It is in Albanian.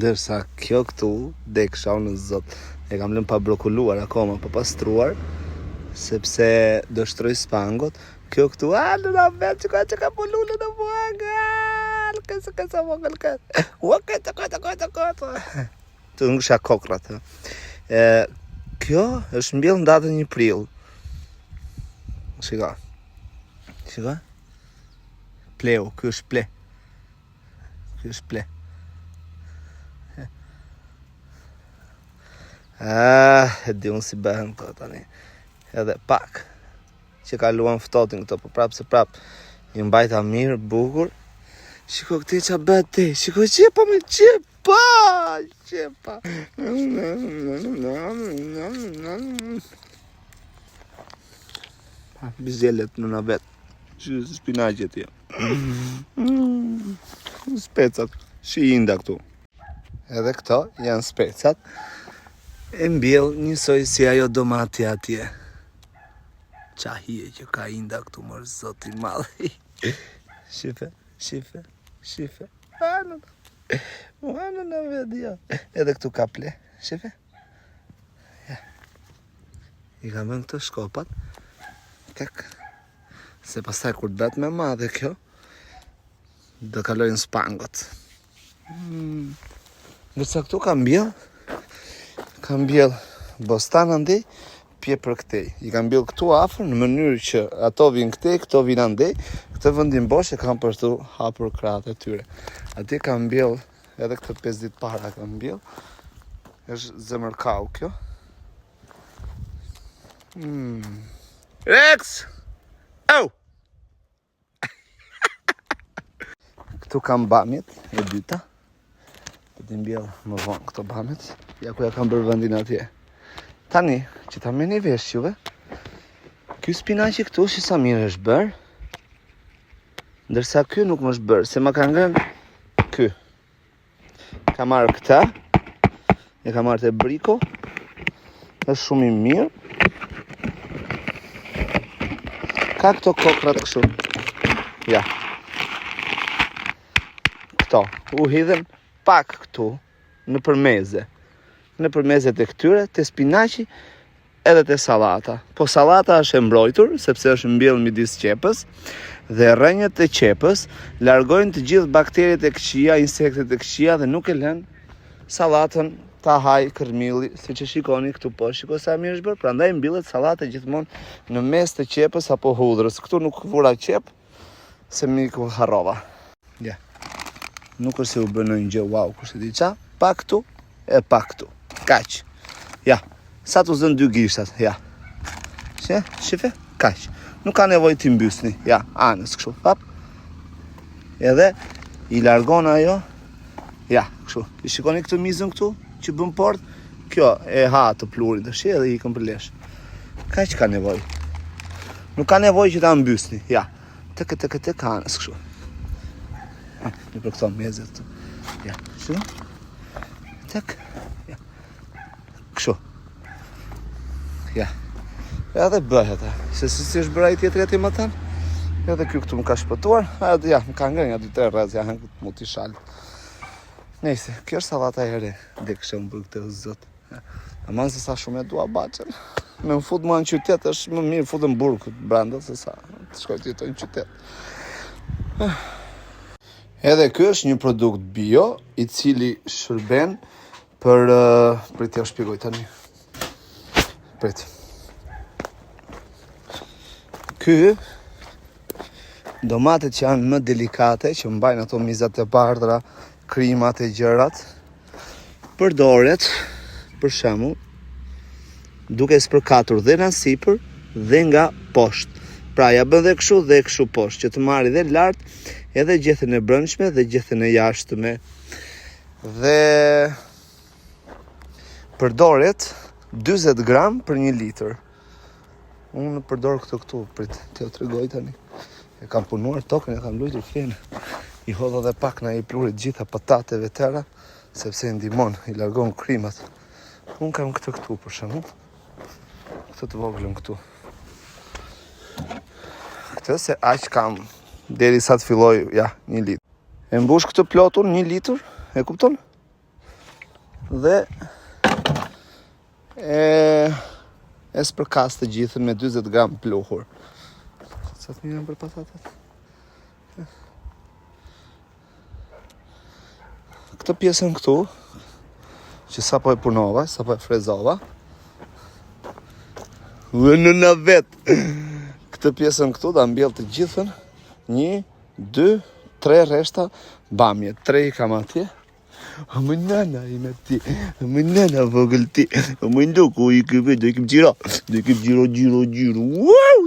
Ndërsa kjo këtu deksha unë zot. E kam lënë pa brokulluar akoma, pa pastruar, sepse do shtroj spangot. Kjo këtu, në na vetë që ka pullullë në vogël. Kësa vogël këtë. Të ngësha kokrat. Kjo është mbjell në datën 1 prill. Shika. Pleu, kjo është ple. E di unë si bëhen këto tani. Edhe pak që kaluan ftotin këto, po prapë se prapë i mbajta mirë, bukur. Shiko këti që bëhet ti, shiko qepa me qepa. Bizjelet në vetë, që spinaqet jo. Specat, shi inda këtu. Edhe këto janë specat. E mbjell njësoj si ajo domati atje. Qa hije që ka inda këtu mërë zoti madhi. Shife. Në vetë jo. Edhe këtu ka ple, shife. Ja. I ka vën këto shkopat. Kek. Se pastaj kur bet me madhe kjo, do kalojnë spangot. Ndërsa këtu ka mbjell bostan andej, pje për këtej. I ka mbjell këtu afër në mënyrë që ato vinë këtej, këto vinë andej, këtë vendin bosh e kam për të hapur krahat e tyre. Ati ka mbjell, edhe këtë 5 ditë para ka mbjell, është zemërkau kjo. Rex! Au! Këtu kam bamjet e dyta. Të të mbjell më vonë këto bamjet. Ja ku ja kam bërë vendin atje. Tani, që ta meni vesh juve, ky spinaqi këtu që sa mirë është bërë, ndërsa ky nuk më është bërë, se ma ka ngrënë ky. Ka marrë këta, e ka marrë të briko, është shumë i mirë. Ka këto kokrat kështu. Ja. Këto. U hidhen pak këtu. Në përmezet e këtyre. Të spinaqi edhe të salata. Po salata është e mbrojtur. Sepse është mbjell midis qepës. Dhe rrënjët e qepës largojnë të gjithë bakteriet e këqija, insektet e këqija. Dhe nuk e lënë salatën ta haj kërmili, si që shikoni këtu po, shiko sa mirë është bërë, prandaj mbillet salata gjithmonë në mes të qepës apo hudrës. Këtu nuk vura qep, se miku harrova. Ja. Nuk është se u bën ndonjë gjë, wow, kush e di ça, pa këtu e pa këtu. Kaq. Ja. Sa të zën 2 gishtat, ja. Shife? Kaq. Nuk ka nevojë ti mbysni. Ja, anës kështu. Hap. Edhe i largon ajo. Ja, kështu. I shikoni këtë mizën këtu? Që bën port, kjo e ha të plurin të shi edhe i ikën për lesh. Ka që ka nevoj? Nuk ka nevoj që ta mbysni. Ja, të kanës kështu. Në për këto mezet të. Ja, kështu. Ja. Kështu. Ja. Edhe bëhet. Se si është bëraj tjetëri ati më tanë. Edhe kjo këtu më ka shpëtuar. Ja, më ka ngrenja 2-3 rrez, ja, këtë mu t'i shalë. Nejse, kjo është salata e re, dhe kështë më bërë këtë zot. Aman se sa shumë e dua baqen. Me më fut mua në qytet, është më mirë fut në burg këtë branda, se sa të shkoj të jetoj në qytet. Edhe kjo është një produkt bio, i cili shërben për... Prit, ja shpjegoj tani. Prit. Ky, domatet që janë më delikate, që mbajnë ato mizat e bardhra, krimat e gjërat, përdoret, për shembull, duke spërkatur dhe nga sipër dhe nga poshtë. Pra ja bën dhe kështu poshtë, që të marrë dhe lart, edhe gjethen e brendshme dhe gjethen e jashtme. Dhe përdoret 40 gram për 1 litër. Unë përdor këtu, prit, t'jo tregoj tani. E kam punuar tokën, e kam lujtur fenë. I hodha dhe pak na i plurit gjitha patateve tëra, sepse i ndihmon, i largon krimat. Unë kam këtë këtu për shembull. Këtë të voglën këtu. Këtë se aq kam derisa të filloj, ja, 1 litër. E mbush këtë plotun 1 litër, e kupton? dhe e spërkas të gjithën me 40 gram pluhur. Sa të mirën për patatat. Këtë pjesën këtu, që sa po e punova, sa po e frezova, dhe në navet, këtë pjesën këtu da mbjell të gjithën, 1, 2, 3 reshta bamje, 3 i kam atje. O më nana i me ti, o më nana vogël ti, o më ndoko i këve, do i këm gjiro, wow,